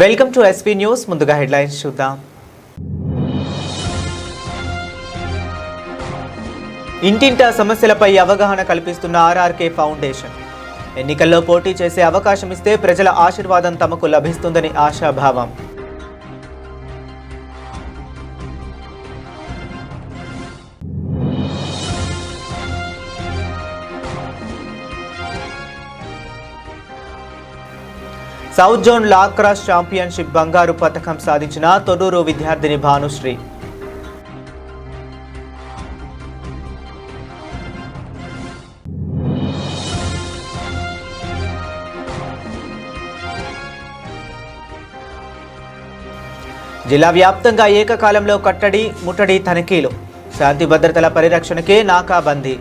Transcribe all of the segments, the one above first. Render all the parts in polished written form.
Welcome to SP news. ముందుగా headlines చూద్దాం. ఇంటింటా సమస్యలపై అవగాహన కల్పిస్తున్న ఆర్ఆర్కే ఫౌండేషన్. ఎన్నికల్లో పోటీ చేసే అవకాశం ఇస్తే ప్రజల ఆశీర్వాదం తమకు లభిస్తుందని ఆశాభావం. సౌత్ జోన్ లాక్రాస్ ఛాంపియన్షిప్ బంగారు పతకం సాధించిన తొర్రూరు విద్యార్థిని భానుశ్రీ. జిల్లా వ్యాప్తంగా ఏకకాలంలో కట్టడి ముట్టడి తనిఖీలు. శాంతి భద్రతల పరిరక్షణకే నాకాబందీ.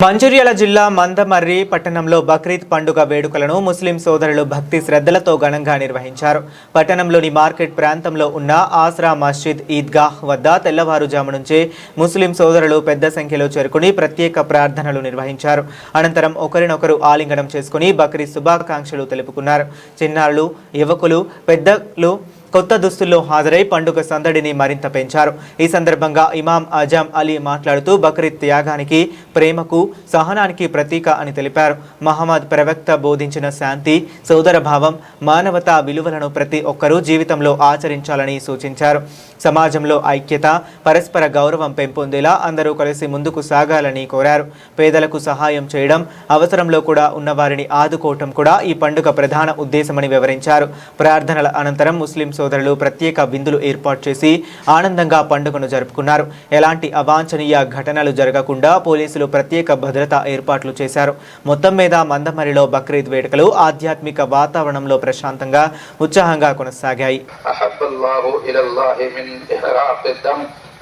మంచిర్యాల జిల్లా మందమర్రి పట్టణంలో బక్రీద్ పండుగ వేడుకలను ముస్లిం సోదరులు భక్తి శ్రద్ధలతో ఘనంగా నిర్వహించారు. పట్టణంలోని మార్కెట్ ప్రాంతంలో ఉన్న ఆస్రా మస్జిద్ ఈద్గాహ్ వద్ద తెల్లవారుజాము నుంచే ముస్లిం సోదరులు పెద్ద సంఖ్యలో చేరుకుని ప్రత్యేక ప్రార్థనలు నిర్వహించారు. అనంతరం ఒకరినొకరు ఆలింగనం చేసుకుని బక్రీద్ శుభాకాంక్షలు తెలుపుకున్నారు. చిన్నారులు, యువకులు, పెద్దలు కొత్త దుస్తుల్లో హాజరై పండుగ సందడిని మరింత పెంచారు. ఈ సందర్భంగా ఇమాం అజాం అలీ మాట్లాడుతూ బక్రీద్ త్యాగానికి, ప్రేమకు, సహనానికి ప్రతీక అని తెలిపారు. మహమ్మద్ ప్రవక్త బోధించిన శాంతి, సోదరభావం, మానవతా విలువలను ప్రతి ఒక్కరూ జీవితంలో ఆచరించాలని సూచించారు. సమాజంలో ఐక్యత, పరస్పర గౌరవం పెంపొందేలా అందరూ కలిసి ముందుకు సాగాలని కోరారు. పేదలకు సహాయం చేయడం, అవసరంలో కూడా ఉన్నవారిని ఆదుకోవటం కూడా ఈ పండుగ ప్రధాన ఉద్దేశమని వివరించారు. ప్రార్థనల అనంతరం ముస్లిం సోదరులు ప్రత్యేక విందులు ఏర్పాటు చేసి ఆనందంగా పండుగను జరుపుకున్నారు. ఎలాంటి అవాంఛనీయ ఘటనలు జరగకుండా పోలీసులు ప్రత్యేక భద్రతా ఏర్పాట్లు చేశారు. మొత్తం మీద మందమరిలో బక్రీద్ వేడుకలు ఆధ్యాత్మిక వాతావరణంలో ప్రశాంతంగా, ఉత్సాహంగా కొనసాగాయి.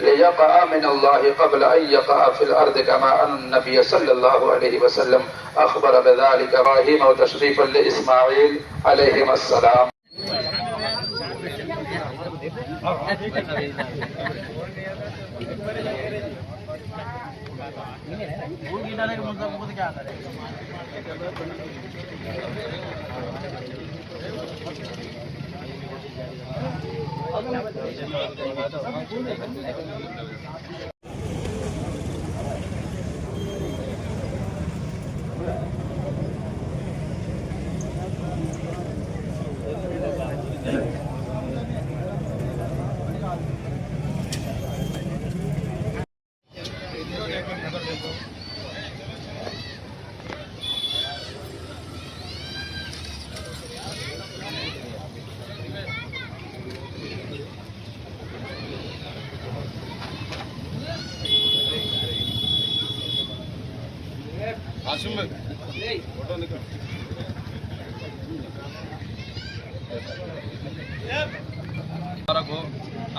ليقع من الله قبل أن يقع في الأرض كما أن النبي صلى الله عليه وسلم أخبر بذلك إبراهيم وتشريفا لإسماعيل عليهما السلام.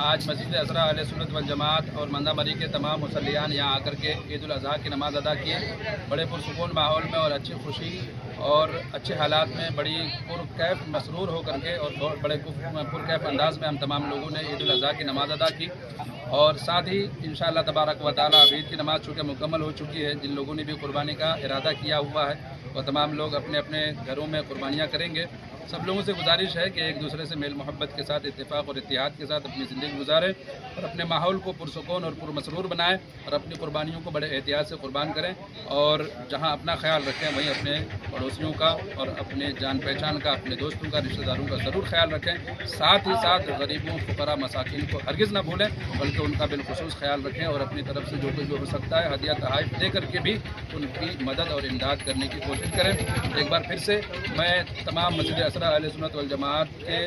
आज मस्जिद असरा अहले सुन्नत वल जमात और मंदामरी के तमाम मुसल्लियान यहाँ आकर के ईद उल अज़हा की नमाज़ अदा किए। बड़े पुरसुकून माहौल में और अच्छी खुशी और अच्छे हालात में बड़ी पुरकैफ मसरूर होकर के और बड़े पुरकैफ अंदाज में हम तमाम लोगों ने ईद उल अज़हा की नमाज़ अदा की। और साथ ही इंशाअल्लाह तबारक व तआला ईद की नमाज़ चूँकि मुकम्मल हो चुकी है, जिन लोगों ने भी कुर्बानी का इरादा किया हुआ है वो तमाम लोग अपने अपने घरों में कुर्बानियाँ करेंगे। सब लोगों से गुजारिश है कि एक दूसरे से मेल मोहब्बत के साथ, इत्तेफाक और इत्तिहाद के साथ अपनी ज़िंदगी गुजारें और अपने माहौल को पुरसुकून और पुरमसरूर बनाएं और अपनी कुर्बानियों को बड़े एहतियात से कुर्बान करें। और जहां अपना ख्याल रखें वहीं अपने पड़ोसियों का और अपने जान पहचान का, अपने दोस्तों का, रिश्तेदारों का ज़रूर ख्याल रखें। साथ ही साथ गरीबों, फुकरा, मसाकिन को हरगिज़ न भूलें बल्कि उनका बिलखुसूस ख्याल रखें और अपनी तरफ से जो कुछ भी हो सकता है हदिया तोहफ़ा दे करके भी उनकी मदद और इमदाद करने की कोशिश करें। एक बार फिर से मैं तमाम मस्जिद असरा अहले सुन्नत वल जमात के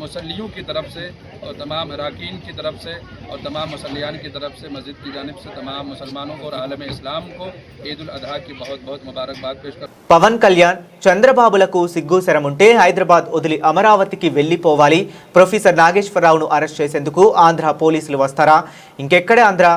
मुसल्लियों की तरफ से और तमाम अराकीन की तरफ से और तमाम मुसल्लियान की तरफ से मस्जिद की जानिब से तमाम मुसलमानों को और आलम इस्लाम को ईद उल अज़हा की बहुत बहुत मुबारकबाद पेश कर. పవన్ కళ్యాణ్ చంద్రబాబులకు సిగ్గుసరముంటే హైదరాబాద్ వదిలి అమరావతికి వెళ్లిపోవాలి. ప్రొఫెసర్ నాగేశ్వరరావును అరెస్ట్ చేసేందుకు ఆంధ్ర పోలీసులు వస్తారా? ఇంకెక్కడే ఆంధ్ర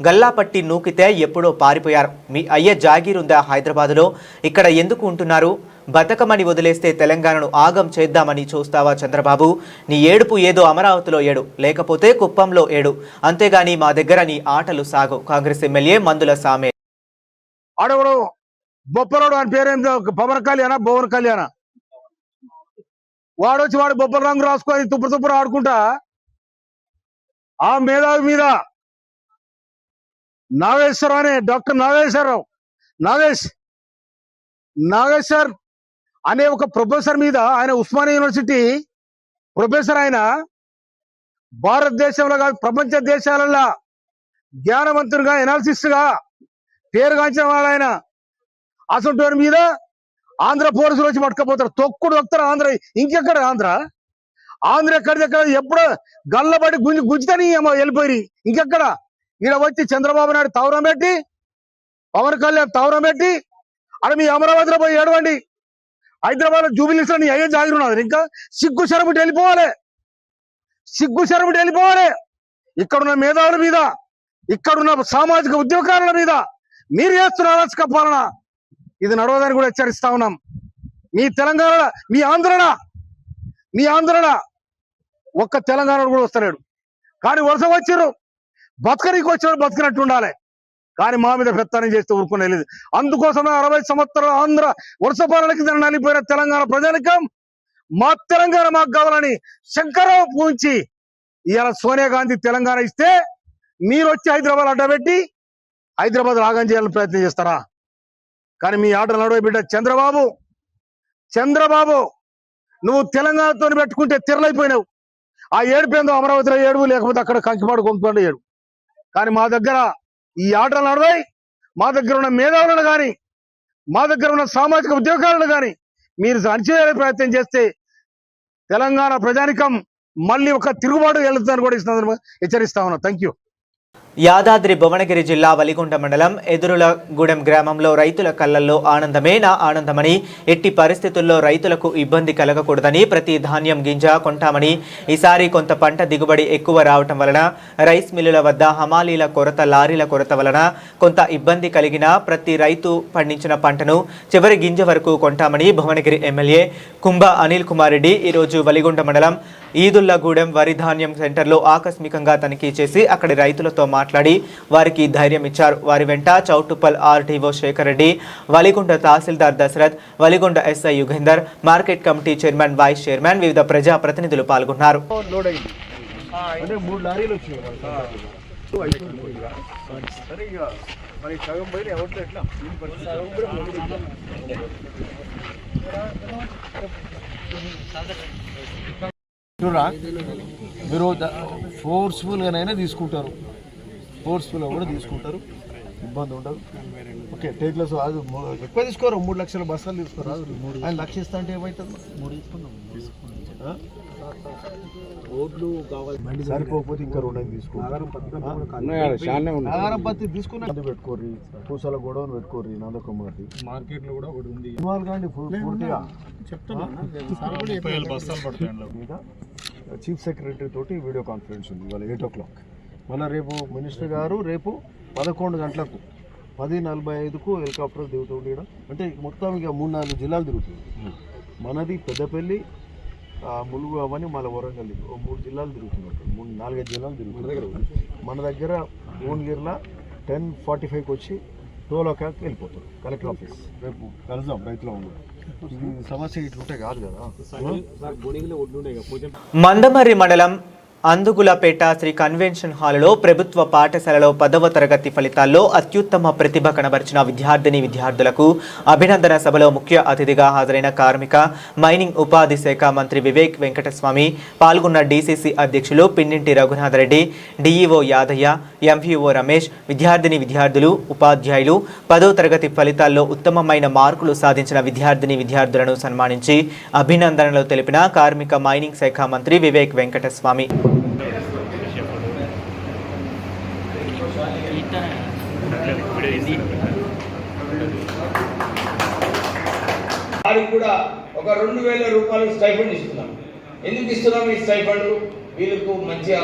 గల్లాపట్టి నూకితే ఎప్పుడో పారిపోయారు. మీ అయ్య జాగీరుందా హైదరాబాదులో? ఇక్కడ ఎందుకు ఉంటున్నారు? బతకమని వదిలేస్తే తెలంగాణను ఆగం చేద్దామని చూస్తావా చంద్రబాబు? నీ ఏడుపు ఏదో అమరావతిలో ఏడు, లేకపోతే కుప్పంలో ఏడు, అంతేగాని మా దగ్గర నీ ఆటలు సాగు. కాంగ్రెస్ ఎమ్మెల్యే మందుల సామే. ఆడవడు బొప్పరోడు అని పేరేం పవన్ కళ్యాణ భువన్ కళ్యాణ వాడొచ్చి వాడు బొప్పల రంగు రాసుకొని తుప్పు ఆడుకుంటా ఆ మేధావి మీద నాగేశ్వర అనే డాక్టర్ నాగేశ్వర్ అనే ఒక ప్రొఫెసర్ మీద, ఆయన ఉస్మానియా యూనివర్సిటీ ప్రొఫెసర్, ఆయన భారతదేశంలో కాదు ప్రపంచ దేశాలలో జ్ఞానవంతునిగా ఎనాలిసిస్ట్ గా పేరుగాంచిన వాళ్ళు ఆయన. అసలు మీద ఆంధ్ర పోలీసులు వచ్చి పట్టుకపోతారు, తొక్కుతారు. ఆంధ్ర ఇంకెక్కడ ఆంధ్ర ఎక్కడ ఎప్పుడు గల్లబడి గుంజుతని వెళ్ళిపోయి ఇంకెక్కడ ఈడ వచ్చి చంద్రబాబు నాయుడు తవరం పెట్టి, పవన్ కళ్యాణ్ తవరం పెట్టి, అక్కడ మీ అమరావతిలో పోయి ఏడవండి. హైదరాబాద్ లో జూబిలీస్ లో నీ అయ్యే జాగిరున్నది. ఇంకా సిగ్గు శరముటి వెళ్ళిపోవాలి. ఇక్కడున్న మేధావుల మీద, ఇక్కడున్న సామాజిక ఉద్యోగాల మీద మీరు చేస్తున్న అరాచక పాలన ఇది నడవదని కూడా హెచ్చరిస్తా ఉన్నాం. మీ తెలంగాణ, మీ ఆంధ్రన ఒక్క తెలంగాణ కూడా వస్తలేడు. కానీ వరుస వచ్చిర్రు, బతకనికి వచ్చినాడు, బతకనట్టు ఉండాలి. కానీ మా మీద పెత్తనం చేస్తే ఊరుకునేలేదు. అందుకోసమే 60 సంవత్సరాల ఆంధ్ర వరుస పాలనకి నలిపోయిన తెలంగాణ ప్రజానికం మా తెలంగాణ మాకు కావాలని శంకరావు పూంచి ఇవాళ సోనియా గాంధీ తెలంగాణ ఇస్తే మీరు వచ్చి హైదరాబాద్ అడ్డబెట్టి హైదరాబాద్ రాగం చేయాలని ప్రయత్నం చేస్తారా? కానీ మీ ఆటలు నడవ బిడ్డ చంద్రబాబు నువ్వు తెలంగాణతో పెట్టుకుంటే తిరలైపోయినావు. ఆ ఏడుపేందో అమరావతిలో ఏడుపు, లేకపోతే అక్కడ కంకిపాడు కొంకుపాడు ఏడు. కానీ మా దగ్గర ఈ ఆటలు నడవాయి. మా దగ్గర ఉన్న మేధావులను కానీ, మా దగ్గర ఉన్న సామాజిక ఉద్యోగాలను కానీ మీరు అణచివేసే ప్రయత్నం చేస్తే తెలంగాణ ప్రజానికం మళ్ళీ ఒక తిరుగుబాటు వెళ్తుందని కూడా ఇస్తున్నారు, హెచ్చరిస్తా ఉన్నా. Thank you. యాదాద్రి భువనగిరి జిల్లా వలిగొండ మండలం ఎదురులగూడెం గ్రామంలో రైతుల కళ్లల్లో ఆనందమే నా ఆనందమని, ఎట్టి పరిస్థితుల్లో రైతులకు ఇబ్బంది కలగకూడదని ప్రతి ధాన్యం గింజ కొంటామని, ఈసారి కొంత పంట దిగుబడి ఎక్కువ రావటం వలన రైస్ మిల్లుల వద్ద హమాలీల కొరత, లారీల కొరత వలన కొంత ఇబ్బంది కలిగినా ప్రతి రైతు పండించిన పంటను చివరి గింజ వరకు కొంటామని భువనగిరి ఎమ్మెల్యే కుంభ అనిల్ కుమార్ రెడ్డి ఈరోజు వలిగొండ మండలం ఈదుల్లగూడెం వరి ధాన్యం సెంటర్లో ఆకస్మికంగా తనిఖీ చేసి అక్కడి రైతులతో మాట్లాడి వారికి ధైర్యం ఇచ్చారు. వారి వెంట చౌటుప్పల్ ఆర్డీఓ శేఖర్ రెడ్డి, వలిగొండ తహసీల్దార్ Dasharath, Valigonda SI Yugender, market committee chairman, vice chairman, వివిధ ప్రజా ప్రతినిధులు పాల్గొన్నారు. మీరు ఫోర్స్ఫుల్గానైనా తీసుకుంటారు, కూడా తీసుకుంటారు, ఇబ్బంది ఉండదు. ఓకే, టేక్లెస్ అది ఎక్కువ తీసుకోరు, 3 లక్షల బస్తాలు తీసుకోరు. ఆయన లక్ష ఇస్తా అంటే ఏమవుతుంది? 3 తీసుకున్నాం. ఓట్లు కావాలి, సరిపోకపోతే ఇంకా 2 తీసుకోరు. ఆహారం పత్తి తీసుకుని పెట్టుకోర్రి, పూసల గొడవను పెట్టుకోర్రి. నందకుమార్ది మార్కెట్ లో కూడా ఒకటి ఉంది. పూర్తిగా చెప్తున్నా. చీఫ్ సెక్రటరీ తోటి వీడియో కాన్ఫరెన్స్ ఉంది ఇవాళ 8 o'clock. మళ్ళీ రేపు మినిస్టర్ గారు రేపు 11 గంటలకు 10:45కు హెలికాప్టర్ దిగుతుంది. అంటే మొత్తం ఇక 3-4 జిల్లాలు తిరుగుతుంది. మనది పెద్దపల్లి, ములుగు అవన్నీ మళ్ళీ వరంగల్ 3 జిల్లాలు తిరుగుతున్నట్టు, 4-5 జిల్లాలు తిరుగుతుంది. మన దగ్గర ఓన్గిర్లా 10:45కి వచ్చి 12 o'clock వెళ్ళిపోతారు కలెక్టర్ ఆఫీస్. రేపు కలుద్దాం రైతులో ఉంది. సమస్య ఇట్లుంటే కాదు కదా. మందమర్రి మండలం అందుగులపేట శ్రీ కన్వెన్షన్ హాల్లో ప్రభుత్వ పాఠశాలలో 10వ తరగతి ఫలితాల్లో అత్యుత్తమ ప్రతిభ కనబరిచిన విద్యార్థులకు అభినందన సభలో ముఖ్య అతిథిగా హాజరైన కార్మిక, మైనింగ్, ఉపాధి శాఖ మంత్రి వివేక్ వెంకటస్వామి, పాల్గొన్న డీసీసీ అధ్యక్షులు పిన్నింటి రఘునాథరెడ్డి, డీఈఓ యాదయ్య, ఎంపీఓ రమేష్, విద్యార్థులు, ఉపాధ్యాయులు 10వ తరగతి ఫలితాల్లో ఉత్తమమైన మార్కులు సాధించిన విద్యార్థులను సన్మానించి అభినందనలు తెలిపిన కార్మిక, మైనింగ్ శాఖ మంత్రి వివేక్ వెంకటస్వామి. వారికి కూడా ఒక 2,000 రూపాయలు స్టైఫండ్ ఇస్తున్నాం. ఎందుకు ఇస్తున్నాం ఈ స్టైఫండ్? వీళ్ళకు మంచిగా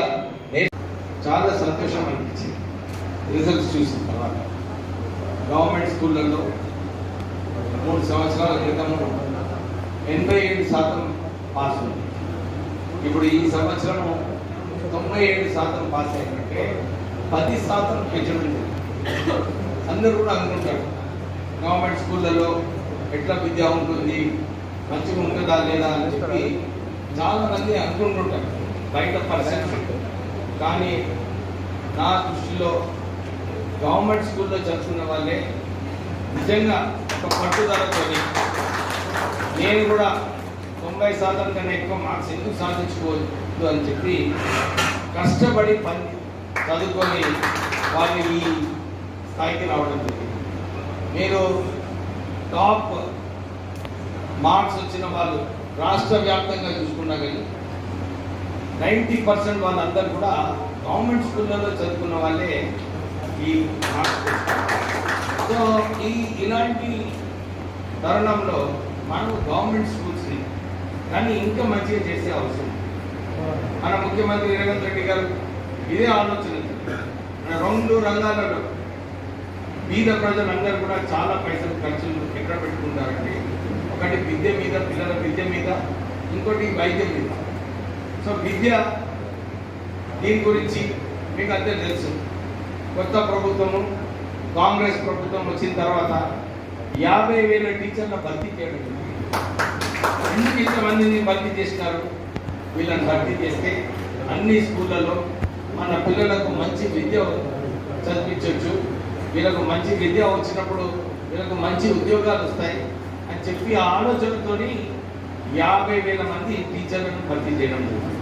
చాలా సంతోషం అనిపించింది రిజల్ట్స్ చూసిన తర్వాత. గవర్నమెంట్ స్కూళ్ళల్లో 3 సంవత్సరాల క్రితము 87% పాస్ ఉంది. ఇప్పుడు ఈ సంవత్సరం 97% పాస్ అయిందంటే 10% పెంచడం. అందరూ కూడా అనుకుంటారు గవర్నమెంట్ స్కూళ్ళలో ఎట్లా విద్య ఉంటుంది, మంచిగా ఉంటుందా లేదా అని చెప్పి చాలామంది అనుకుంటుంటారు బయట పర్సెప్షన్. కానీ నా దృష్టిలో గవర్నమెంట్ స్కూల్లో చదువుకున్న వాళ్ళే నిజంగా ఒక పట్టుదలతో నేను కూడా 90% కన్నా ఎక్కువ మార్క్స్ ఎందుకు సాధించుకోవద్దు అని చెప్పి కష్టపడి చదువుకొని వాళ్ళు ఈ స్థాయికి రావడం జరిగింది. మీరు టాప్ మార్క్స్ వచ్చిన వాళ్ళు రాష్ట్ర వ్యాప్తంగా చూసుకున్నా కానీ 90% వాళ్ళందరూ కూడా గవర్నమెంట్ స్కూళ్ళలో చదువుకున్న వాళ్ళే ఈ మార్క్స్. సో ఇలాంటి తరుణంలో మనం గవర్నమెంట్ స్కూల్స్ని కానీ ఇంకా మంచిగా చేసే అవసరం. మన ముఖ్యమంత్రి రేవంత్ రెడ్డి గారు ఇదే ఆలోచన. మన 2 రంగాలలో బీద ప్రజలందరూ కూడా చాలా పైసలు ఖర్చులు ఎక్కడ పెట్టుకుంటారంటే, ఒకటి విద్య మీద, పిల్లల విద్య మీద, ఇంకోటి వైద్యం మీద. సో విద్య దీని గురించి మీకు అంతే తెలుసు. కొత్త ప్రభుత్వము కాంగ్రెస్ ప్రభుత్వం వచ్చిన తర్వాత 50,000 టీచర్ల భర్తీ చేయడం. ఎందుకు ఇంతమందిని భర్తీ చేసినారు? వీళ్ళని భర్తీ చేస్తే అన్ని స్కూళ్ళలో మన పిల్లలకు మంచి విద్య చదివించవచ్చు, వీళ్ళకు మంచి విద్య వచ్చినప్పుడు వీళ్ళకు మంచి ఉద్యోగాలు వస్తాయి అని చెప్పి ఆ ఆలోచనతోని 50,000 మంది టీచర్లను భర్తీ చేయడం జరిగింది.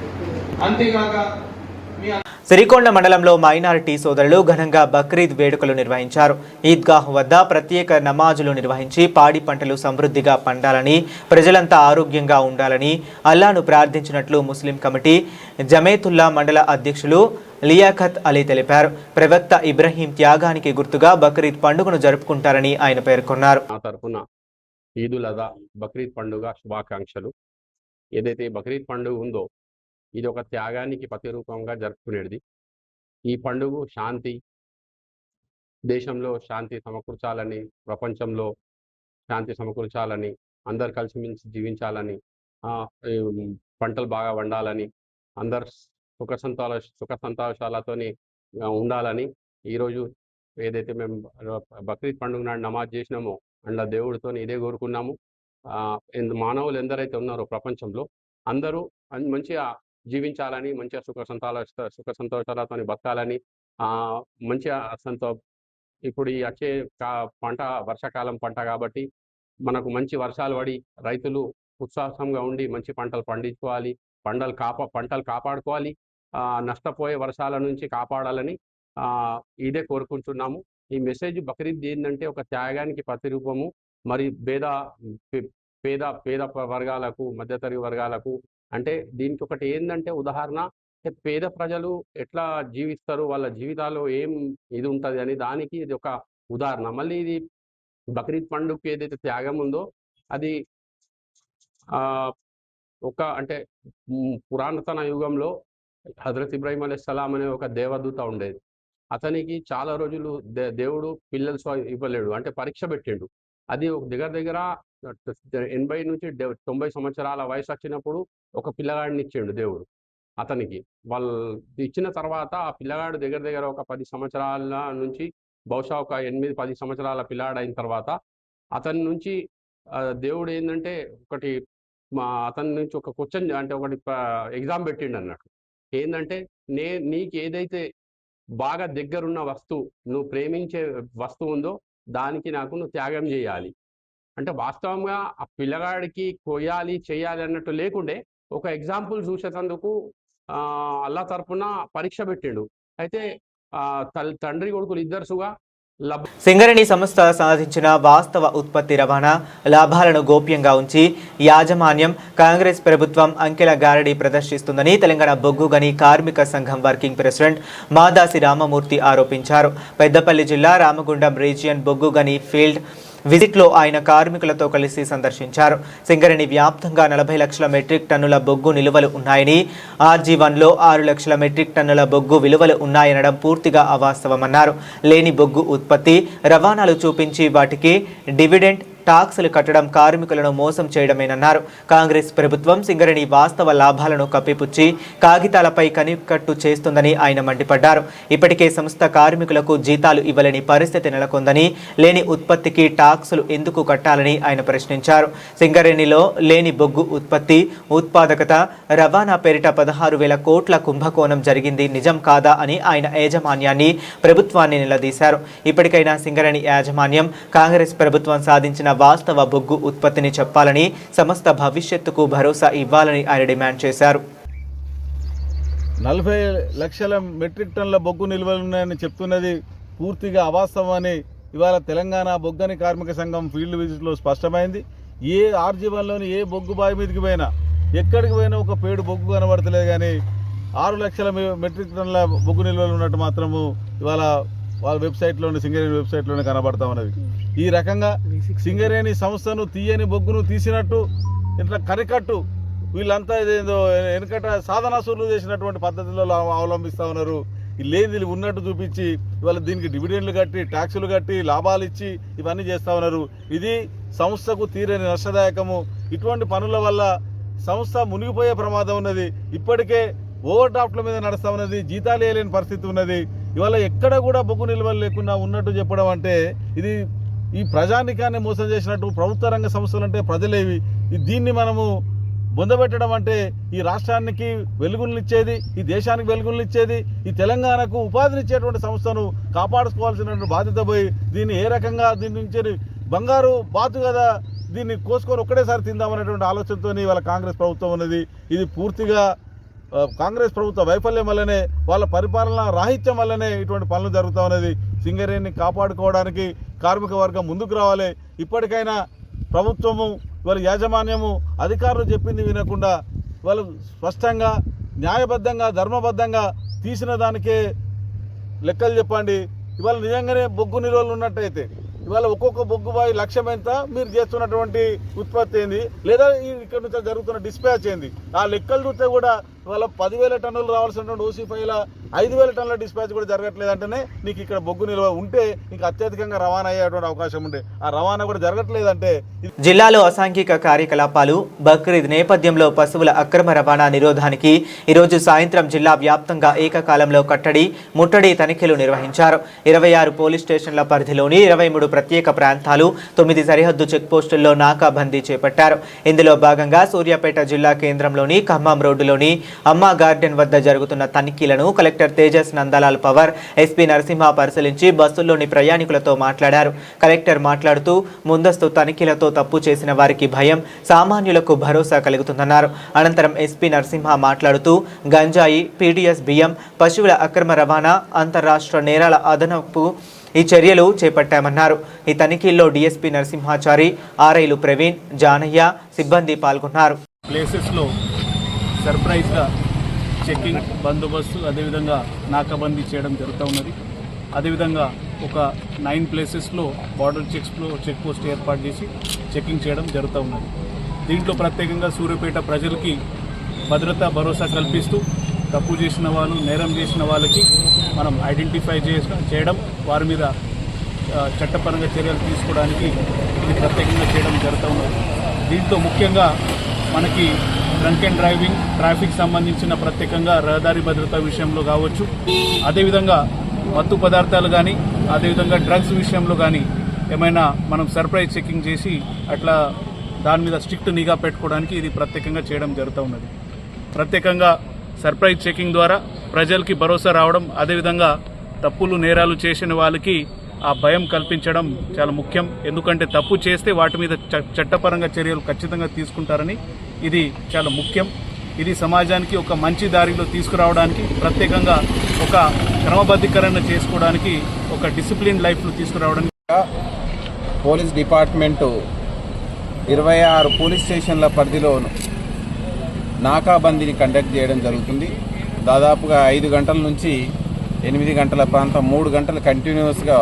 అంతేకాక సిరికొండ మండలంలో మైనారిటీ సోదరులు ఘనంగా బక్రీద్ వేడుకలు నిర్వహించారు. ఈద్గాహ్ వద్ద ప్రత్యేక నమాజులు నిర్వహించి పాడి పంటలు సమృద్ధిగా పండాలని, ప్రజలంతా ఆరోగ్యంగా ఉండాలని అల్లాను ప్రార్థించినట్లు ముస్లిం కమిటీ జమేతుల్లా మండల అధ్యక్షులు లియాఖత్ అలీ తెలిపారు. ప్రవక్త ఇబ్రహీం త్యాగానికి గుర్తుగా బక్రీద్ పండుగను జరుపుకుంటారని ఆయన పేర్కొన్నారు. నా తరఫున ఈదుల్ అజా బక్రీద్ పండుగ శుభాకాంక్షలు. ఏదైతే బక్రీద్ పండుగ ఉందో ఇది ఒక త్యాగానికి ప్రతిరూపంగా జరుపుకునేది. ఈ పండుగ శాంతి, దేశంలో శాంతి సమకూర్చాలని, ప్రపంచంలో శాంతి సమకూర్చాలని, అందరు కలిసిమెలిసి జీవించాలని, పంటలు బాగా వండాలని, అందరు సుఖ సంతోషాలతోని ఉండాలని ఈరోజు ఏదైతే మేము బక్రీద్ పండుగ నాడు నమాజ్ చేసినామో అందులో దేవుడితో ఇదే కోరుకున్నాము. మానవులు ఎందరైతే ఉన్నారో ప్రపంచంలో అందరూ మంచిగా జీవించాలని, మంచిగా సుఖ సంతోషాలతో బతకాలని, మంచిగా ఇప్పుడు ఈ వచ్చే పంట వర్షాకాలం పంట కాబట్టి మనకు మంచి వర్షాలు పడి రైతులు ఉత్సాహంగా ఉండి మంచి పంటలు పండించుకోవాలి, పంటలు కాపాడుకోవాలి, నష్టపోయే వర్షాల నుంచి కాపాడాలని ఇదే కోరుకుంటున్నాము. ఈ మెసేజ్ బక్రీద్ ఏంటంటే ఒక త్యాగానికి ప్రతిరూపము. మరి పేద వర్గాలకు, మధ్యతరగతి వర్గాలకు అంటే దీనికి ఒకటి ఏంటంటే ఉదాహరణ, పేద ప్రజలు ఎట్లా జీవిస్తారు, వాళ్ళ జీవితాల్లో ఏం ఇది ఉంటుంది అని దానికి ఇది ఒక ఉదాహరణ. మళ్ళీ ఇది బక్రీద్ పండుగకి ఏదైతే త్యాగం ఉందో అది అంటే పురాతన యుగంలో హజరత్ ఇబ్రాహీం అలైహిస్సలాం అనే ఒక దేవదూత ఉండేది. అతనికి చాలా రోజులు దేవుడు పిల్లలు ఇవ్వలేడు, అంటే పరీక్ష పెట్టిండు. అది దగ్గర 80 నుంచి 90 సంవత్సరాల వయసు వచ్చినప్పుడు ఒక పిల్లగాడిని ఇచ్చిండు దేవుడు అతనికి. వాళ్ళు ఇచ్చిన తర్వాత ఆ పిల్లగాడు దగ్గర ఒక 10 సంవత్సరాల నుంచి బహుశా ఒక 8-10 సంవత్సరాల పిల్లాడు అయిన తర్వాత అతని నుంచి దేవుడు ఏంటంటే అతని నుంచి ఒక క్వశ్చన్, అంటే ఒకటి ఎగ్జామ్ పెట్టిండు అన్నట్టు. ఏంటంటే నీకు ఏదైతే బాగా దగ్గరున్న వస్తువు, నువ్వు ప్రేమించే వస్తువు ఉందో దానికి నువ్వు త్యాగం చేయాలి. అంటే వాస్తవంగా ఆ పిల్లగాడికి చేయాలి అన్నట్టు లేకుండే ఒక ఎగ్జాంపుల్ చూసేటందుకు అల్లా తరపున పరీక్ష పెట్టిండు. అయితే తండ్రి కొడుకులు ఇద్దరుగా సింగరేణి సంస్థ సాధించిన వాస్తవ ఉత్పత్తి రవాణా లాభాలను గోప్యంగా ఉంచి యాజమాన్యం కాంగ్రెస్ ప్రభుత్వం అంకెల గారడీ ప్రదర్శిస్తుందని తెలంగాణ బొగ్గు గని కార్మిక సంఘం వర్కింగ్ ప్రెసిడెంట్ మాదాసి రామమూర్తి ఆరోపించారు. పెద్దపల్లి జిల్లా రామగుండం రీజియన్ బొగ్గు గని ఫీల్డ్ విజిట్లో ఆయన కార్మికులతో కలిసి సందర్శించారు. సింగరేణి వ్యాప్తంగా 40 లక్షల మెట్రిక్ టన్నుల బొగ్గు నిలువలు ఉన్నాయని, RG1లో 6 లక్షల మెట్రిక్ టన్నుల బొగ్గు విలువలు ఉన్నాయనడం పూర్తిగా అవాస్తవమన్నారు. లేని బొగ్గు ఉత్పత్తి రవాణాలు చూపించి వాటికి డివిడెంట్ టాక్సులు కట్టడం కార్మికులను మోసం చేయడమేనన్నారు. కాంగ్రెస్ ప్రభుత్వం సింగరేణి వాస్తవ లాభాలను కప్పిపుచ్చి కాగితాలపై కనికట్టు చేస్తుందని ఆయన మండిపడ్డారు. ఇప్పటికే సంస్థ కార్మికులకు జీతాలు ఇవ్వలేని పరిస్థితి నెలకొందని, లేని ఉత్పత్తికి టాక్సులు ఎందుకు కట్టాలని ఆయన ప్రశ్నించారు. సింగరేణిలో లేని బొగ్గు ఉత్పత్తి, ఉత్పాదకత, రవాణా పేరిట 16,000 కోట్ల కుంభకోణం జరిగింది నిజం కాదా అని ఆయన యాజమాన్యాన్ని, ప్రభుత్వాన్ని నిలదీశారు. ఇప్పటికైనా సింగరేణి యాజమాన్యం కాంగ్రెస్ ప్రభుత్వం సాధించిన వాస్తవ బొగ్గు ఉత్పత్తిని చెప్పాలని, సంస్థ భవిష్యత్తుకు భరోసా ఇవ్వాలని ఆయన డిమాండ్ చేశారు. 40 లక్షల మెట్రిక్ టన్నుల బొగ్గు నిల్వలున్నాయని చెప్తున్నది పూర్తిగా అవాస్తవమని ఇవాళ తెలంగాణ బొగ్గని కార్మిక సంఘం ఫీల్డ్ విజిట్లో స్పష్టమైంది. ఏ ఆర్జీవన్లోని ఏ బొగ్గు బావి మీదకి పోయినా, ఎక్కడికి పోయినా ఒక పేడు బొగ్గు కనబడతలేదు. కానీ 6 లక్షల మెట్రిక్ టన్నుల బొగ్గు నిల్వలు ఉన్నట్టు మాత్రము ఇవాళ వాళ్ళ వెబ్సైట్లోని, సింగరేణి వెబ్సైట్లోనే కనబడతా ఉన్నది. ఈ రకంగా సింగరేణి సంస్థను తీయని బొగ్గును తీసినట్టు ఇట్లా కరికట్టు వీళ్ళంతా ఇదేదో వెనకట సాధనాసూరులు చేసినటువంటి పద్ధతులలో అవలంబిస్తూ ఉన్నారు. లేనిది ఉన్నట్టు చూపించి ఇవాళ దీనికి డివిడెండ్లు కట్టి, ట్యాక్సులు కట్టి, లాభాలు ఇచ్చి ఇవన్నీ చేస్తూ ఉన్నారు. ఇది సంస్థకు తీరని నష్టదాయకము. ఇటువంటి పనుల వల్ల సంస్థ మునిగిపోయే ప్రమాదం ఉన్నది. ఇప్పటికే ఓవర్ డ్రాఫ్ట్ల మీద నడుస్తూ ఉన్నది, జీతాలు వేయలేని పరిస్థితి ఉన్నది. ఇవాళ ఎక్కడ కూడా బొగ్గు నిల్వలు లేకుండా ఉన్నట్టు చెప్పడం అంటే ఇది ఈ ప్రజానికాన్ని మోసం చేసినట్టు. ప్రభుత్వ రంగ సంస్థలు అంటే ప్రజలేవి. దీన్ని మనము బొందబెట్టడం అంటే ఈ రాష్ట్రానికి వెలుగునిచ్చేది, ఈ దేశానికి వెలుగునిచ్చేది, ఈ తెలంగాణకు ఉపాధినిచ్చేటువంటి సంస్థను కాపాడుకోవాల్సిన బాధ్యత పోయి దీన్ని ఏ రకంగా దీని నుంచి బంగారు బాతు కదా దీన్ని కోసుకొని ఒక్కడేసారి తిందామనేటువంటి ఆలోచనతో ఇవాళ కాంగ్రెస్ ప్రభుత్వం ఉన్నది. ఇది పూర్తిగా కాంగ్రెస్ ప్రభుత్వ వైఫల్యం వల్లనే, వాళ్ళ పరిపాలన రాహిత్యం వల్లనే ఇటువంటి పనులు జరుగుతూ ఉన్నది. సింగరేణిని కాపాడుకోవడానికి కార్మిక వర్గం ముందుకు రావాలి. ఇప్పటికైనా ప్రభుత్వము, వాళ్ళ యాజమాన్యము, అధికారులు చెప్పింది వినకుండా వాళ్ళు స్పష్టంగా, న్యాయబద్ధంగా, ధర్మబద్ధంగా తీసిన దానికే లెక్కలు చెప్పండి. ఇవాళ నిజంగానే బొగ్గు నిల్వలు ఉన్నట్టయితే ఇవాళ ఒక్కొక్క బొగ్గు బావి లక్ష్యం ఎంత, మీరు చేస్తున్నటువంటి ఉత్పత్తి ఏంది, లేదా ఇక్కడ నుంచి జరుగుతున్న డిస్పాచ్ ఏంది, ఆ లెక్కలు చూస్తే కూడా ఇవాళ 10,000 టన్నులు రావాల్సినటువంటి ఓసీ5ల 5,000 టన్నుల డిస్పాచ్ కూడా జరగట్లేదంటేనే నీకు ఇక్కడ బొగ్గు నిల్వ ఉంటే నీకు అత్యధికంగా రవాణా అయ్యేటువంటి అవకాశం ఉండే, ఆ రవాణా కూడా జరగట్లేదంటే. జిల్లాలో అసాంఘిక కార్యకలాపాలు, బక్రీద్ నేపథ్యంలో పశువుల అక్రమ రవాణా నిరోధానికి ఈరోజు సాయంత్రం జిల్లా వ్యాప్తంగా ఏకకాలంలో కట్టడి, ముట్టడి తనిఖీలు నిర్వహించారు. 26 పోలీస్ స్టేషన్ల పరిధిలోని 23 ప్రత్యేక ప్రాంతాలు, 9 సరిహద్దు చెక్పోస్టుల్లో నాకాబందీ చేపట్టారు. ఇందులో భాగంగా సూర్యాపేట జిల్లా కేంద్రంలోని ఖమ్మం రోడ్డులోని అమ్మా గార్డెన్ వద్ద జరుగుతున్న తనిఖీలను కలెక్టర్ తేజస్ నందలాల్ పవర్, ఎస్పీ నరసింహ పరిశీలించి బస్సుల్లోని ప్రయాణికులతో మాట్లాడారు. కలెక్టర్ మాట్లాడుతూ ముందస్తు తనిఖీలతో తప్పు చేసిన వారికి భయం, సామాన్యులకు భరోసా కలుగుతుందన్నారు. అనంతరం ఎస్పీ నరసింహ మాట్లాడుతూ గంజాయి, పీడీఎస్ బియ్యం, పశువుల అక్రమ రవాణా, అంతర్రాష్ట్ర నేరాల అదనపు ఈ చర్యలు చేపట్టామన్నారు. ఈ తనిఖీల్లో డీఎస్పీ నరసింహాచారి, ఆర్ఐలు ప్రవీణ్, జానయ్య సిబ్బంది పాల్గొన్నారు. ప్లేసెస్లో సర్ప్రైజ్గా చెక్కింగ్, బందోబస్తు, అదేవిధంగా నాకాబందీ చేయడం జరుగుతూ ఉన్నది. అదేవిధంగా ఒక 9 ప్లేసెస్లో బార్డర్ చెక్ పోస్ట్ ఏర్పాటు చేసి చెక్కింగ్ చేయడం జరుగుతూ ఉన్నది. దీంట్లో ప్రత్యేకంగా సూర్యాపేట ప్రజలకి భద్రతా భరోసా కల్పిస్తూ తప్పు చేసిన వాళ్ళు, నేరం చేసిన వాళ్ళకి మనం ఐడెంటిఫై చేయడం, వారి మీద చట్టపరంగా చర్యలు తీసుకోవడానికి ఇది ప్రత్యేకంగా చేయడం జరుగుతూ ఉన్నది. దీంట్లో ముఖ్యంగా మనకి డ్రంక్ అండ్ డ్రైవింగ్, ట్రాఫిక్ సంబంధించిన ప్రత్యేకంగా రహదారి భద్రత విషయంలో కావచ్చు, అదేవిధంగా మత్తు పదార్థాలు కానీ, అదేవిధంగా డ్రగ్స్ విషయంలో కానీ ఏమైనా మనం సర్ప్రైజ్ చెకింగ్ చేసి అట్లా దాని మీద స్ట్రిక్ట్ నిఘా పెట్టుకోవడానికి ఇది ప్రత్యేకంగా చేయడం జరుగుతూ ఉన్నది. ప్రత్యేకంగా సర్ప్రైజ్ చెకింగ్ ద్వారా ప్రజలకి భరోసా రావడం, అదేవిధంగా తప్పులు నేరాలు చేసిన వాళ్ళకి ఆ భయం కల్పించడం చాలా ముఖ్యం. ఎందుకంటే తప్పు చేస్తే వాటి మీద చట్టపరంగా చర్యలు ఖచ్చితంగా తీసుకుంటారని ఇది చాలా ముఖ్యం. ఇది సమాజానికి ఒక మంచి దారిలో తీసుకురావడానికి, ప్రత్యేకంగా ఒక క్రమబద్ధీకరణ చేసుకోవడానికి, ఒక డిసిప్లిన్ లైఫ్లో తీసుకురావడానికి పోలీస్ డిపార్ట్మెంటు 26 పోలీస్ స్టేషన్ల పరిధిలో నాకాబందీని కండక్ట్ చేయడం జరుగుతుంది. దాదాపుగా 5 గంటల నుంచి 8 గంటల ప్రాంతం 3 గంటలు కంటిన్యూస్గా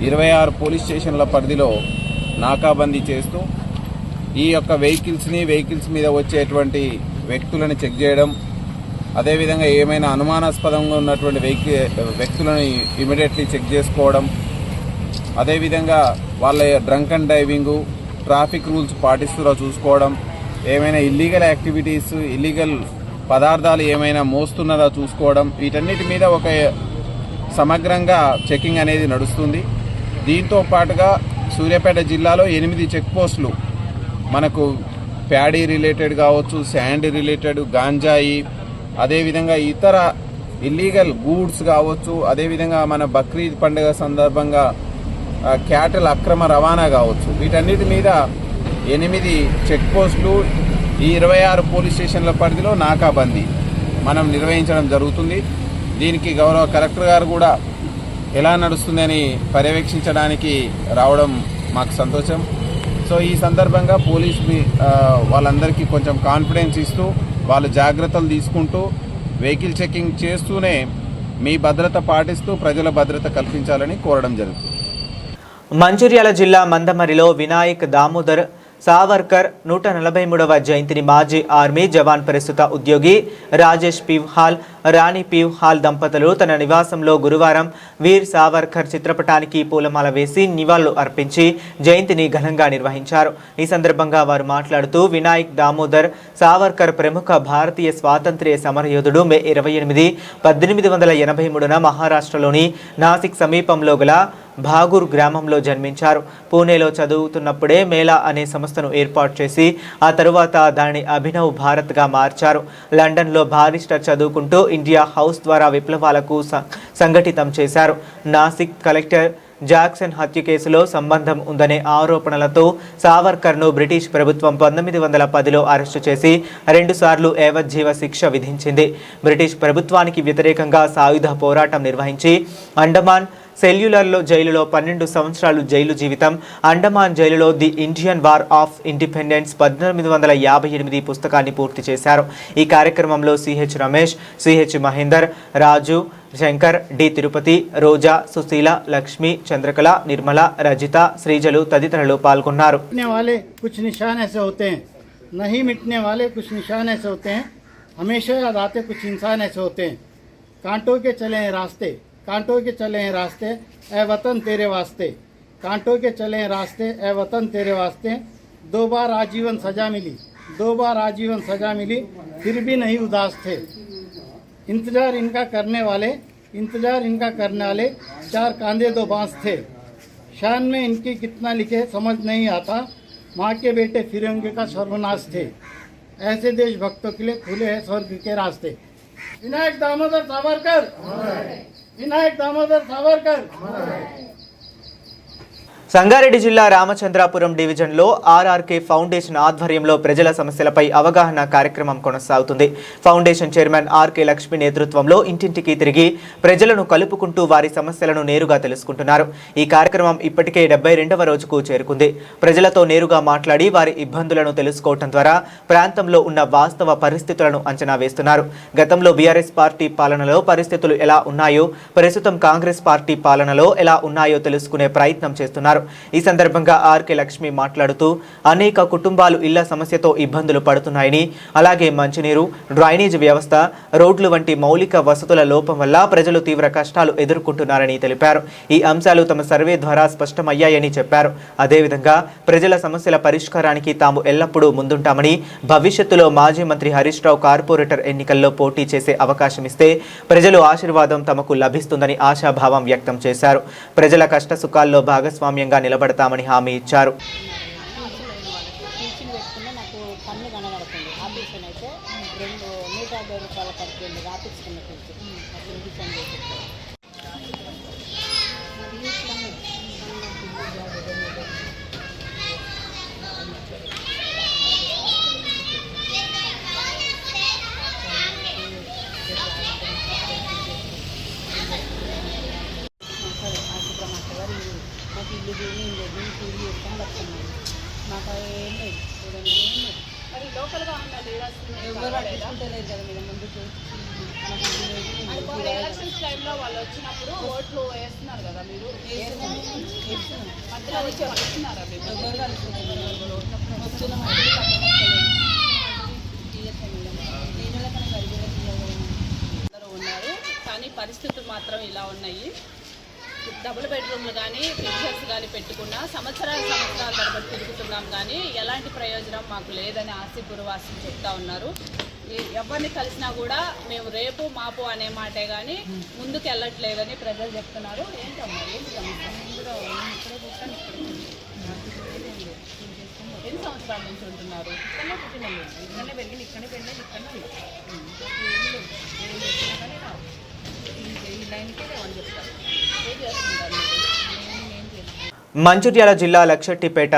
26 పోలీస్ స్టేషన్ల పరిధిలో నాకాబందీ చేస్తూ ఈ యొక్క వెహికల్స్ మీద వచ్చేటువంటి వ్యక్తులను చెక్ చేయడం, అదేవిధంగా ఏమైనా అనుమానాస్పదంగా ఉన్నటువంటి వ్యక్తులను ఇమీడియట్లీ చెక్ చేసుకోవడం, అదేవిధంగా వాళ్ళ drunk and driving, traffic rules పాటిస్తున్నారో చూసుకోవడం, ఏమైనా ఇల్లీగల్ యాక్టివిటీస్, ఇల్లీగల్ పదార్థాలు ఏమైనా మోస్తున్నారో చూసుకోవడం, వీటన్నిటి మీద ఒక సమగ్రంగా చెకింగ్ అనేది నడుస్తుంది. దీంతో పాటుగా సూర్యాపేట జిల్లాలో 8 చెక్ పోస్టులు మనకు ప్యాడీ రిలేటెడ్ కావచ్చు, శాండ్ రిలేటెడ్, గాంజాయి, అదేవిధంగా ఇతర ఇల్లీగల్ గూడ్స్ కావచ్చు, అదేవిధంగా మన బక్రీద్ పండుగ సందర్భంగా క్యాటల్ అక్రమ రవాణా కావచ్చు, వీటన్నిటి మీద 8 చెక్ పోస్టులు, ఈ 26 పోలీస్ స్టేషన్ల పరిధిలో నాకాబందీ మనం నిర్వహించడం జరుగుతుంది. దీనికి గౌరవ కలెక్టర్ గారు కూడా ఎలా నడుస్తుందని పర్యవేక్షించడానికి రావడం మాకు సంతోషం. సో ఈ సందర్భంగా పోలీస్ వాళ్ళందరికీ కొంచెం కాన్ఫిడెన్స్ ఇస్తూ, వాళ్ళు జాగ్రత్తలు తీసుకుంటూ, వెహికల్ చెకింగ్ చేస్తూనే మీ భద్రత పాటిస్తూ ప్రజల భద్రత కల్పించాలని కోరడం జరుగుతుంది. మంచిర్యాల జిల్లా మందమరిలో వినాయక్ దామోదర్ సావర్కర్ 143వ జయంతిని మాజీ ఆర్మీ జవాన్ ప్రస్తుత ఉద్యోగి రాజేష్ పీవ్హాల్, రాణి పీవ్హాల్ దంపతులు తన నివాసంలో గురువారం వీర్ సావర్కర్ చిత్రపటానికి పూలమాల వేసి నివాళులు అర్పించి జయంతిని ఘనంగా నిర్వహించారు. ఈ సందర్భంగా వారు మాట్లాడుతూ వినాయక్ దామోదర్ సావర్కర్ ప్రముఖ భారతీయ స్వాతంత్ర్య సమరయోధుడు. మే 28, 1883న మహారాష్ట్రలోని నాసిక్ సమీపంలో గల భాగూర్ గ్రామంలో జన్మించారు. పూణేలో చదువుతున్నప్పుడే మేళా అనే సంస్థను ఏర్పాటు చేసి ఆ తరువాత దానిని అభినవ్ భారత్గా మార్చారు. లండన్లో బారిస్టర్ చదువుకుంటూ ఇండియా హౌస్ ద్వారా విప్లవాలకు సంఘటితం చేశారు. నాసిక్ కలెక్టర్ జాక్సన్ హత్య కేసులో సంబంధం ఉందనే ఆరోపణలతో సావర్కర్ను బ్రిటిష్ ప్రభుత్వం 1910లో అరెస్టు చేసి 2 సార్లు యావజ్జీవ శిక్ష విధించింది. బ్రిటిష్ ప్రభుత్వానికి వ్యతిరేకంగా సాయుధ పోరాటం నిర్వహించి అండమాన్ సెల్యులర్లో జైలులో 12 సంవత్సరాలు జైలు జీవితం, అండమాన్ జైలులో the Indian war of independence 1858 పుస్తకాన్ని పూర్తి చేశారు. ఈ కార్యక్రమంలో సిహెచ్ రమేష్, సిహెచ్ మహేందర్, రాజు, శంకర్, డి తిరుపతి, రోజా, సుశీల, లక్ష్మి, చంద్రకళ, నిర్మల, రజిత, శ్రీజలు తదితరులు పాల్గొన్నారు. कुछ निशान ऐसे होते हैं, नहीं मिटने वाले कुछ निशान ऐसे होते हैं, हमेशा याद आते कुछ इंसान ऐसे होते हैं. कांटों के चले हैं रास्ते, कांटों के चले हैं रास्ते, ए वतन तेरे वास्ते. कांटों के चले हैं रास्ते, ए वतन तेरे वास्ते. 2 बार आजीवन सजा मिली, 2 बार आजीवन सजा मिली, फिर भी नहीं उदास थे. इंतजार इनका करने वाले 4 कांधे 2 बांस थे. शान में इनकी कितना लिखे समझ नहीं आता, माँ के बेटे फिरंगे का सर्वनाश थे. ऐसे देशभक्तों के लिए खुले हैं स्वर्ग के रास्ते. विनायक दामोदर सावरकर, विनायक दामोदर सावरकर. సంగారెడ్డి జిల్లా రామచంద్రాపురం డివిజన్లో ఆర్ఆర్కే ఫౌండేషన్ ఆధ్వర్యంలో ప్రజల సమస్యలపై అవగాహన కార్యక్రమం కొనసాగుతుంది. ఫౌండేషన్ చైర్మన్ ఆర్కే లక్ష్మి నేతృత్వంలో ఇంటింటికి తిరిగి ప్రజలను కలుపుకుంటూ వారి సమస్యలను నేరుగా తెలుసుకుంటున్నారు. ఈ కార్యక్రమం ఇప్పటికే 72వ రోజుకు చేరుకుంది. ప్రజలతో నేరుగా మాట్లాడి వారి ఇబ్బందులను తెలుసుకోవడం ద్వారా ప్రాంతంలో ఉన్న వాస్తవ పరిస్థితులను అంచనా వేస్తున్నారు. గతంలో బీఆర్ఎస్ పార్టీ పాలనలో పరిస్థితులు ఎలా ఉన్నాయో, ప్రస్తుతం కాంగ్రెస్ పార్టీ పాలనలో ఎలా ఉన్నాయో తెలుసుకునే ప్రయత్నం చేస్తున్నారు. ఈ సందర్భంగా ఆర్కే లక్ష్మి మాట్లాడుతూ అనేక కుటుంబాలు ఇళ్ల సమస్యతో ఇబ్బందులు పడుతున్నాయని, అలాగే మంచినీరు, డ్రైనేజ్ వ్యవస్థ, రోడ్లు వంటి మౌలిక వసతుల లోపం వల్ల ప్రజలు తీవ్ర కష్టాలు ఎదుర్కొంటున్నారని తెలిపారు. ఈ అంశాలు తమ సర్వే ద్వారా స్పష్టమయ్యాయని చెప్పారు. అదేవిధంగా ప్రజల సమస్యల పరిష్కారానికి తాము ఎల్లప్పుడూ ముందుంటామని, భవిష్యత్తులో మాజీ మంత్రి హరీష్ రావు కార్పొరేటర్ ఎన్నికల్లో పోటీ చేసే అవకాశం ఇస్తే ప్రజలు ఆశీర్వాదం తమకు లభిస్తుందని ఆశాభావం వ్యక్తం చేశారు. ప్రజల కష్ట సుఖాల్లో భాగస్వామ్యంగా నిలబడతామని హామీ ఇచ్చారు. ఎలక్షన్స్ టైంలో వాళ్ళు వచ్చినప్పుడు ఓట్లు వేస్తున్నారు కదా, మీరు మధ్యలో వచ్చి వస్తున్నారా? అందరూ ఉన్నారు, కానీ పరిస్థితులు మాత్రం ఇలా ఉన్నాయి. డబుల్ బెడ్రూమ్లు కానీ పిక్చర్స్ కానీ పెట్టుకున్నా సంవత్సరాల తరబడి తిరుగుతున్నాం కానీ ఎలాంటి ప్రయోజనం మాకు లేదని ఆసిపుర వాసులు చెప్తా ఉన్నారు. ఎవరిని కలిసినా కూడా మేము రేపు మాపు అనే మాటే కానీ ముందుకు వెళ్ళట్లేదని ప్రజలు చెప్తున్నారు. ఏంటమ్మా ఏంటి ఎన్ని సంవత్సరాల నుంచి ఉంటున్నారు? ఇక్కడనే పుట్టినళ్ళు, ఇక్కడనే వెళ్ళి ఇక్కడనే వెళ్ళేది, ఇక్కడనే ఈ లైన్కే అని చెప్తారు. ఏం చేస్తుంటారు మీరు? మంచిర్యాల జిల్లా లక్షెట్టిపేట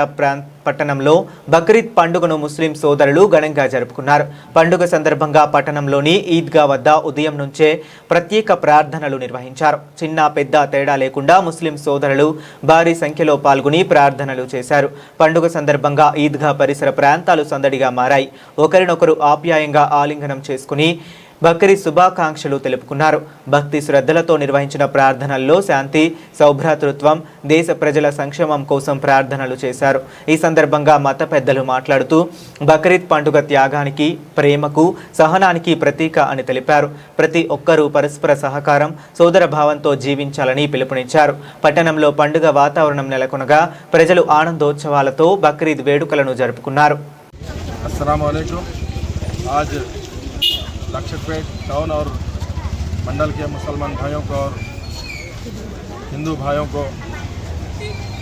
పట్టణంలో బక్రీద్ పండుగను ముస్లిం సోదరులు ఘనంగా జరుపుకున్నారు. పండుగ సందర్భంగా పట్టణంలోని ఈద్గా వద్ద ఉదయం నుంచే ప్రత్యేక ప్రార్థనలు నిర్వహించారు. చిన్న పెద్ద తేడా లేకుండా ముస్లిం సోదరులు భారీ సంఖ్యలో పాల్గొని ప్రార్థనలు చేశారు. పండుగ సందర్భంగా ఈద్గా పరిసర ప్రాంతాలు సందడిగా మారాయి. ఒకరినొకరు ఆప్యాయంగా ఆలింగనం చేసుకుని బక్రీద్ శుభాకాంక్షలు తెలుపుకున్నారు. భక్తి శ్రద్ధలతో నిర్వహించిన ప్రార్థనల్లో శాంతి, సౌభ్రాతృత్వం, దేశ ప్రజల సంక్షేమం కోసం ప్రార్థనలు చేశారు. ఈ సందర్భంగా మత పెద్దలు మాట్లాడుతూ బక్రీద్ పండుగ త్యాగానికి, ప్రేమకు, సహనానికి ప్రతీక అని తెలిపారు. ప్రతి ఒక్కరూ పరస్పర సహకారం, సోదర భావంతో జీవించాలని పిలుపునిచ్చారు. పట్టణంలో పండుగ వాతావరణం నెలకొనగా ప్రజలు ఆనందోత్సవాలతో బక్రీద్ వేడుకలను జరుపుకున్నారు. अस्सलाम वालेकुम। आज लक्षेटपेट टाउन और मंडल के मुसलमान भाइयों को और हिंदू भाइयों को,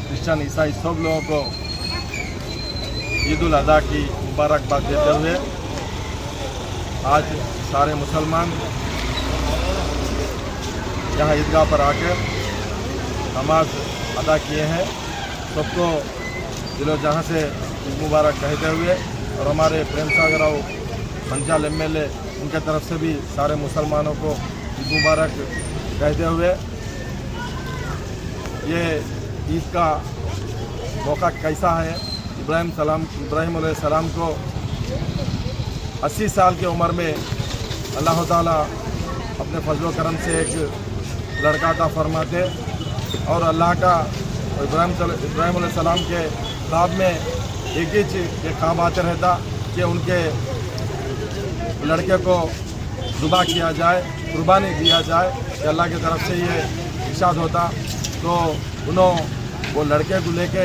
क्रिश्चियन, ईसाई सब लोगों को ईद उल अज़हा की मुबारकबाद देते हुए आज सारे मुसलमान यहाँ ईदगाह पर आकर नमाज अदा किए हैं। सबको दिलो जहाँ से ईद मुबारक कहते हुए और हमारे प्रेम सागर राव मंचाल MLA उनके तरफ से भी सारे मुसलमानों को ईद मुबारक कहते हुए ये ईद का मौका कैसा है। इब्राहिम अलैहिस्सलाम को 80 साल की उम्र में अल्लाह ताला अपने फजल करम से एक लड़का अता फरमाते और अल्लाह का इब्राहिम अलैहिस्सलाम के ख्वाब में एक ही चीज़ ख्वाब आते रहता कि उनके लड़के को ज़ुबा किया जाए, कुर्बानी दिया जाए। कि अल्लाह की तरफ से ये इरशाद होता तो उन्होंने वो लड़के को लेके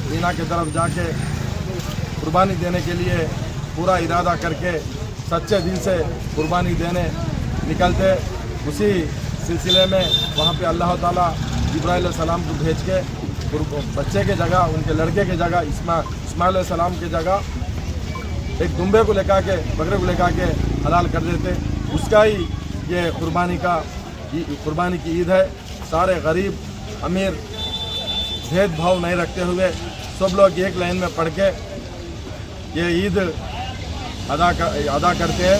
मीना की तरफ जाके कुर्बानी देने के लिए पूरा इरादा करके सच्चे दिल से कुर्बानी देने निकलते। उसी सिलसिले में वहाँ पे अल्लाह ताला इब्राहिम अलैहिस्सलाम को भेज के बच्चे के जगह, उनके लड़के के जगह इस्माइल अलैहिस्सलाम की जगह एक दुम्बे को लेकर के, बकरे को लेकर के हलाल कर देते। उसका ही ये कुर्बानी की ईद है। सारे गरीब अमीर भेदभाव नहीं रखते हुए सब लोग एक लाइन में पढ़ के ये ईद अदा करते हैं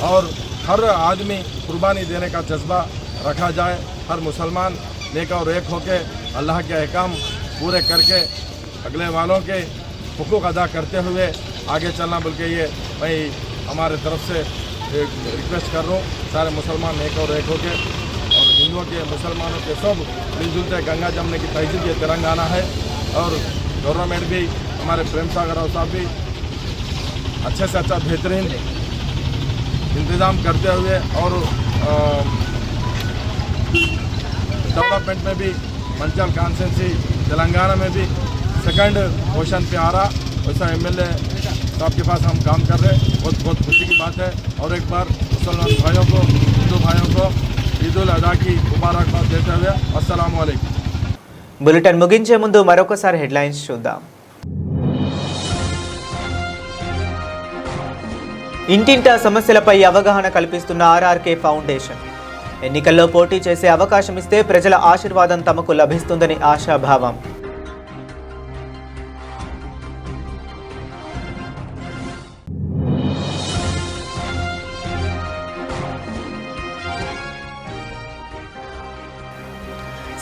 और हर आदमी कुर्बानी देने का जज्बा रखा जाए। हर मुसलमान लेकर और एक होके अल्लाह के अहकाम पूरे करके अगले वालों के हुकूक अदा करते हुए आगे चलना। बल्कि ये मैं हमारे तरफ से रिक्वेस्ट कर रहा हूँ सारे मुसलमान एक और एक होके और हिंदुओं के मुसलमानों के सब मिलजुल के गंगा जमने की तहजीब ये तेलंगाना है। और गवर्नमेंट भी हमारे प्रेम सागर राव साहब भी अच्छे से अच्छा बेहतरीन इंतज़ाम करते हुए और डेवलपमेंट में भी मंचल कॉन्स्टिट्यूंसी तेलंगाना में भी सेकंड पोजीशन पे आ रहा। वैसा MLA साहब के पास हम काम कर रहे हैं, बहुत खुशी की बात है। और एक बार मुसलमान भाइयों को, हिंदू भाइयों को ईद उल अज़हा की मुबारकबाद देते हुए अस्सलाम वालेकुम। బులెటిన్ ముగించే ముందు మరొకసారి హెడ్లైన్స్ చూద్దాం. ఇంటింటా సమస్యలపై అవగాహన కల్పిస్తున్న RRK ఫౌండేషన్. ఎన్నికల్లో పోటీ చేసే అవకాశం ఇస్తే ప్రజల ఆశీర్వాదం తమకు లభిస్తుందని ఆశాభావం.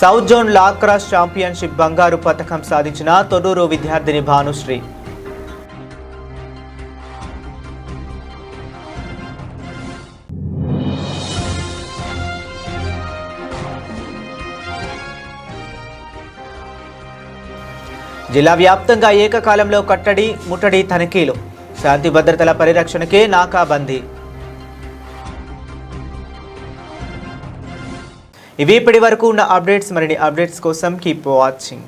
సౌత్ జోన్ లా క్రాస్ ఛాంపియన్షిప్ బంగారు పతకం సాధించిన తొర్రూరు విద్యార్థిని భానుశ్రీ. జిల్లా వ్యాప్తంగా ఏకకాలంలో కట్టడి, ముట్టడి తనిఖీలు. శాంతి భద్రతల పరిరక్షణకే నాకాబందీ. ఇవి ఇప్పటి వరకు ఉన్న అప్డేట్స్. మరిన్ని అప్డేట్స్ కోసం కీప్ వాచింగ్.